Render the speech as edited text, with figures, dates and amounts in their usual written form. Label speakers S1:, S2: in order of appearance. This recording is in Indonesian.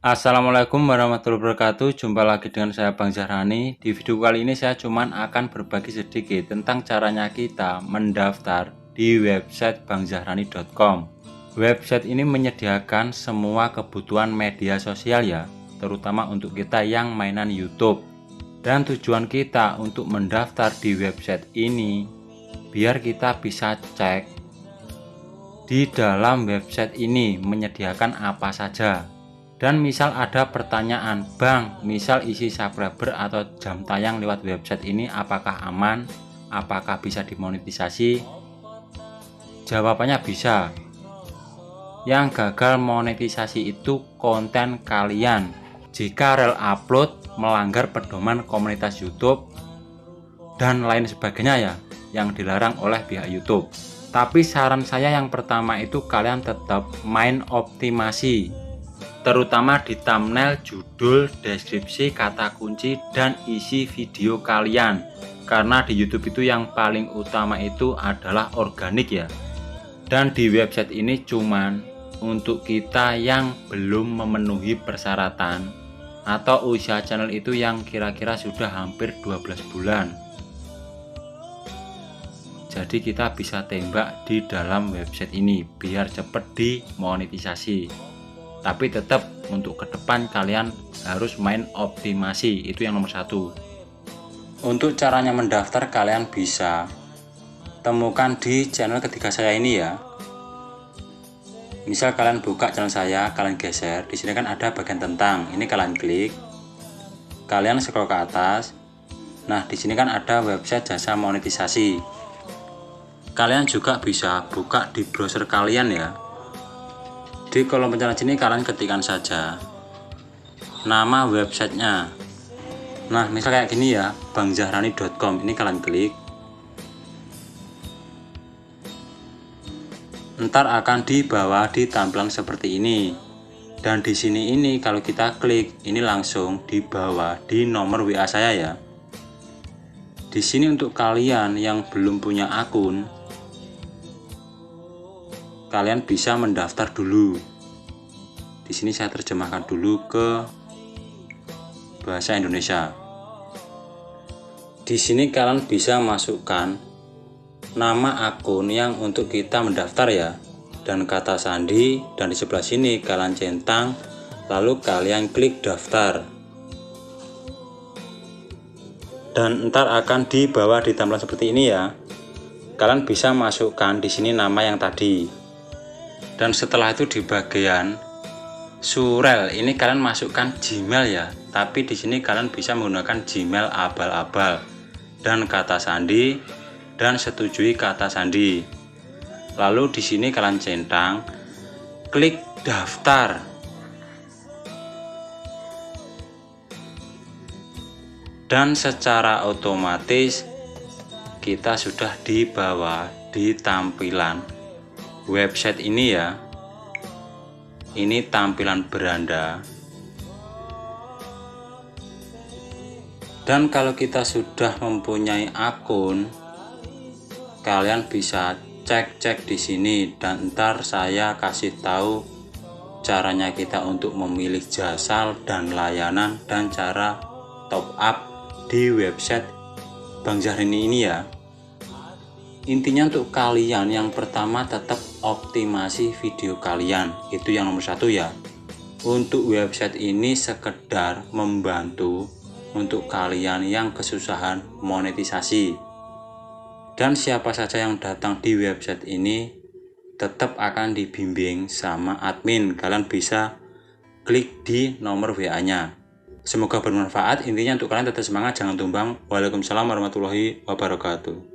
S1: Assalamualaikum warahmatullahi wabarakatuh. Jumpa lagi dengan saya Bang Zahrani. Di video kali ini saya cuman akan berbagi sedikit tentang caranya kita mendaftar di website bangzahrani.com. Website ini menyediakan semua kebutuhan media sosial ya, terutama untuk kita yang mainan YouTube. Dan tujuan kita untuk mendaftar di website ini biar kita bisa cek di dalam website ini menyediakan apa saja. Dan misal ada pertanyaan, Bang, misal isi subscriber atau jam tayang lewat website ini apakah aman? Apakah bisa dimonetisasi? Jawabannya bisa. Yang gagal monetisasi itu konten kalian. Jika rel upload melanggar pedoman komunitas YouTube dan lain sebagainya ya, yang dilarang oleh pihak YouTube. Tapi saran saya yang pertama itu kalian tetap main optimasi, terutama di thumbnail, judul, deskripsi, kata kunci, dan isi video kalian. Karena di YouTube itu yang paling utama itu adalah organik ya. Dan di website ini cuman untuk kita yang belum memenuhi persyaratan atau usia channel itu yang kira-kira sudah hampir 12 bulan. Jadi kita bisa tembak di dalam website ini biar cepat dimonetisasi. Tapi tetap untuk ke depan kalian harus main optimasi, itu yang nomor satu. Untuk caranya mendaftar kalian bisa temukan di channel ketiga saya ini ya. Misal kalian buka channel saya, kalian geser, di sini kan ada bagian tentang, ini kalian klik, kalian scroll ke atas. Nah di sini kan ada website jasa monetisasi. Kalian juga bisa buka di browser kalian ya. Di kolom pencarian sini kalian ketikkan saja nama websitenya. Nah misal kayak gini ya, bangzahrani.com, ini kalian klik. Ntar akan dibawa di tampilan seperti ini. Dan di sini ini kalau kita klik, ini langsung dibawa di nomor WA saya ya. Di sini untuk kalian yang belum punya akun, kalian bisa mendaftar dulu. Di sini saya terjemahkan dulu ke bahasa Indonesia. Di sini kalian bisa masukkan nama akun yang untuk kita mendaftar ya, dan kata sandi, dan di sebelah sini kalian centang, lalu kalian klik daftar. Dan ntar akan dibawa di tampilan seperti ini ya. Kalian bisa masukkan di sini nama yang tadi. Dan setelah itu di bagian surel ini kalian masukkan Gmail ya. Tapi di sini kalian bisa menggunakan Gmail abal-abal dan kata sandi dan setujui kata sandi. Lalu di sini kalian centang, klik daftar. Dan secara otomatis kita sudah dibawa di tampilan website ini ya. Ini tampilan beranda. Dan kalau kita sudah mempunyai akun, kalian bisa cek-cek di sini dan ntar saya kasih tahu caranya kita untuk memilih jasa dan layanan dan cara top up di website Bang Zahrani ini ya. Intinya untuk kalian yang pertama tetap optimasi video kalian, itu yang nomor satu ya. Untuk website ini sekedar membantu untuk kalian yang kesusahan monetisasi. Dan siapa saja yang datang di website ini tetap akan dibimbing sama admin. Kalian bisa klik di nomor WA-nya. Semoga bermanfaat. Intinya untuk kalian tetap semangat, jangan tumbang. Waalaikumsalam warahmatullahi wabarakatuh.